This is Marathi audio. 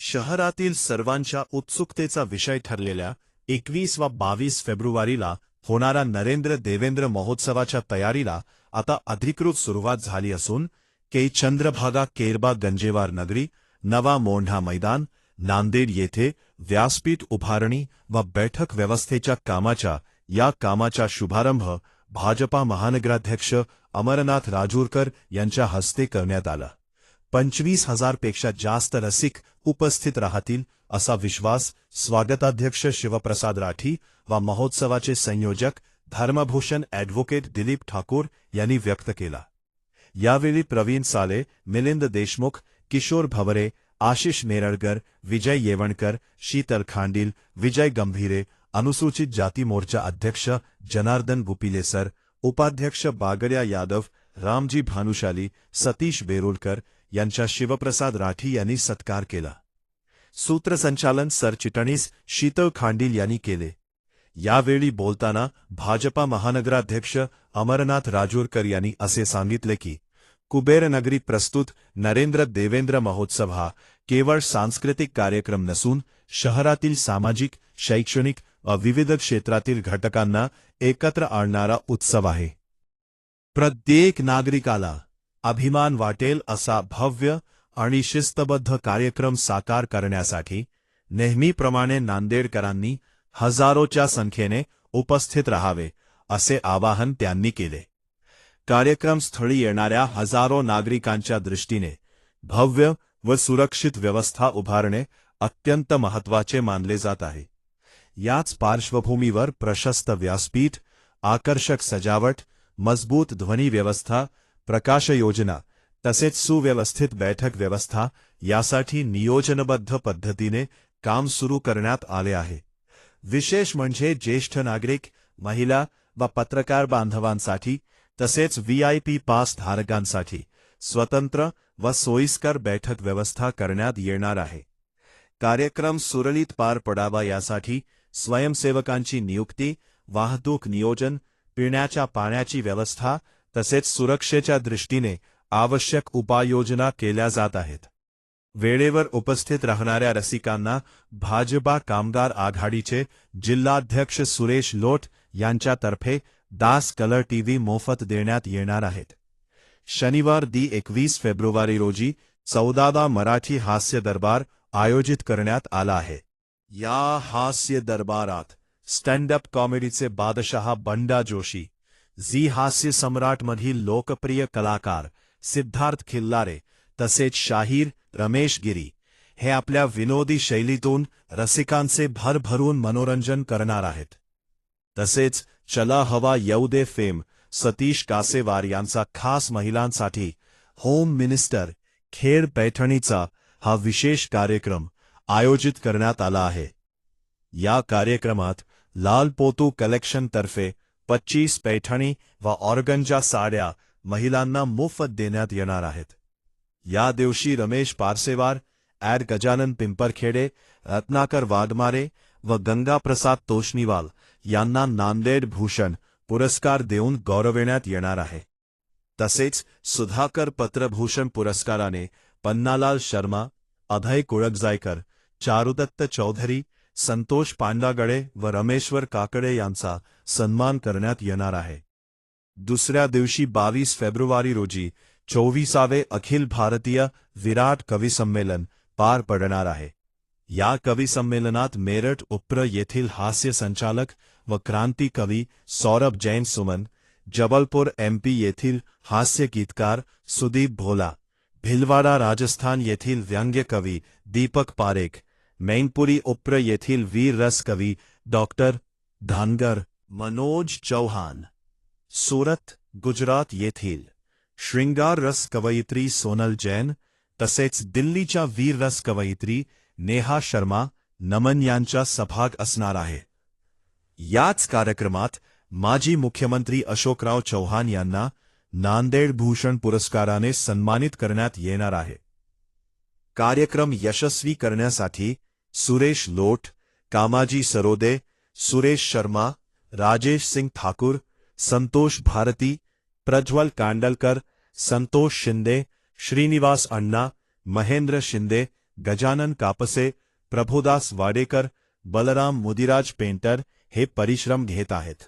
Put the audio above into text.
शहरातील सर्वांच्या उत्सुकतेचा विषय ठरलेल्या 21 व 22 फेब्रुवारीला होणारा नरेंद्र देवेंद्र महोत्सवाच्या तयारीला आता अधिकृत सुरुवात झाली असून चंद्रभागा केरबा गंजेवार नगरी नवा मोंढा मैदान नांदेड येथे व्यासपीठ उभारणी व बैठक व्यवस्थेच्या कामाचा शुभारंभ भाजपा महानगराध्यक्ष अमरनाथ राजूरकर यांच्या हस्ते करण्यात आला। 25,000 पेक्षा जास्त रसिक उपस्थित राहतील असा विश्वास स्वागताध्यक्ष शिवप्रसाद राठी व महोत्सवाचे संयोजक धर्मभूषण ॲडव्होकेट दिलीप ठाकूर यांनी व्यक्त केला। यावेळी प्रवीण साले, मिलिंद देशमुख, किशोर भवरे, आशिष नेरळकर, विजय येवणकर, शीतल खांडील, विजय गंभीरे, अनुसूचित जाती मोर्चा अध्यक्ष जनार्दन गुपिलेसर, उपाध्यक्ष बागड्या यादव, रामजी भानुशाली, सतीश बेरुलकर यांचा शिवप्रसाद राठी यांनी सत्कार केला। सूत्रसंचालन सरचिटणीस शीतल खांडील यांनी केले। यावेळी बोलताना भाजपा महानगराध्यक्ष अमरनाथ राजूरकर यांनी असे सांगितले की कुबेरनगरी प्रस्तुत नरेंद्र देवेंद्र महोत्सव हा केवळ सांस्कृतिक कार्यक्रम नसून शहरातील सामाजिक, शैक्षणिक व विविध क्षेत्रातील घटकांना एकत्र आणणारा उत्सव आहे। प्रत्येक नागरिकाला अभिमान वाटेल असा भव्य आणि शिस्तबद्ध कार्यक्रम साकार करण्यासाठी नेहमीप्रमाणे नांदेडकरांनी हजारोच्या संख्येने उपस्थित राहावे असे आवाहन त्यांनी केले। कार्यक्रमस्थळी येणाऱ्या हजारो नागरिकांच्या दृष्टीने भव्य व सुरक्षित व्यवस्था उभारणे अत्यंत महत्त्वाचे मानले जात आहे। याच पार्श्वभूमीवर प्रशस्त व्यासपीठ, आकर्षक सजावट, मजबूत ध्वनी व्यवस्था, प्रकाश योजना तसेच सुव्यवस्थित बैठक व्यवस्था यासाठी नियोजनबद्ध पद्धतीने काम सुरू करण्यात आले आहे। विशेष म्हणजे ज्येष्ठ नागरिक, महिला व पत्रकार बांधवांसाठी तसेच VIP पास धारकांसाठी स्वतंत्र व सोयीस्कर बैठक व्यवस्था करण्यात येणार आहे। कार्यक्रम सुरळीत पार पडावा यासाठी स्वयंसेवकांची नियुक्ती, वाहतूक नियोजन, पिण्याच्या पाण्याची व्यवस्था तसेच सुरक्षेच्या दृष्टीने आवश्यक उपाययोजना केल्या जात आहेत। वेळेवर उपस्थित राहणाऱ्या रसिकांना भाजपा कामगार आघाडीचे जिल्हाध्यक्ष सुरेश लोट यांच्यातर्फे दास कलर टीव्ही मोफत देण्यात येणार आहेत। शनिवार 21 फेब्रुवारी रोजी 14वा मराठी हास्य दरबार आयोजित करण्यात आला आहे। या हास्य दरबारात स्टँड-अप कॉमेडीचे बादशहा बंडा जोशी, झी हास्य सम्राटमधील लोकप्रिय कलाकार सिद्धार्थ खिल्लारे तसेच शाहीर रमेश गिरी हे आपल्या विनोदी शैलीतून रसिकांचे भरभरून मनोरंजन करणार आहेत। तसेच चला हवा येऊ दे फेम सतीश कासेवार यांचा खास महिलांसाठी होम मिनिस्टर खेड पैठणीचा हा विशेष कार्यक्रम आयोजित करण्यात आला आहे। या कार्यक्रमात लाल पोतू कलेक्शन तर्फे 25 पैठणी व ऑर्गंजा साड्या महिलांना मोफत देण्यात येणार आहेत। या दिवशी रमेश पारसेवार, गजानन पिंपरखेडे, रत्नाकर वाघमारे व गंगाप्रसाद तोष्णीवाल यांना नांदेड भूषण पुरस्कार देऊन गौरविण्यात येणार आहे। तसेच सुधाकर पत्रभूषण पुरस्काराने पन्नालाल शर्मा, अभय कुळकजायकर, चारुदत्त चौधरी, संतोष पांडागडे व रमेश्वर काकडे यांचा सन्मान करण्यात येणार आहे। दुसऱ्या दिवशी 22 फेब्रुवारी रोजी 24वे अखिल भारतीय विराट कवी संमेलन पार पडणार आहे। या कवी संमेलनात मेरठ उप्र येथील हास्य संचालक व क्रांती कवी सौरभ जैन सुमन, जबलपुर MP येथील हास्य गीतकार सुदीप भोला, भिलवाड़ा राजस्थान येथील व्यंग्य कवी दीपक पारेख, मैनपुरी उप्र येथील वीर रस कवी डॉक्टर धानगर मनोज चौहान, सूरत गुजरात येथील श्रृंगार रस कवयित्री सोनल जैन तसेच दिल्लीच्या वीर रस कवयित्री नेहा शर्मा, नमन यांचा सहभाग असणार आहे। याच कार्यक्रमात माजी मुख्यमंत्री अशोकराव चव्हाण यांना नांदेड भूषण पुरस्काराने सन्मानित करण्यात येणार आहे। कार्यक्रम यशस्वी करण्यासाठी सुरेश लोट, कामाजी सरोदे, सुरेश शर्मा, राजेश सिंग ठाकुर, संतोष भारती, प्रज्वल कांडलकर, संतोष शिंदे, श्रीनिवास अण्णा, महेंद्र शिंदे, गजानन कापसे, प्रभुदास वाडेकर, बलराम मुदिराज पेंटर हे परिश्रम घेत आहेत.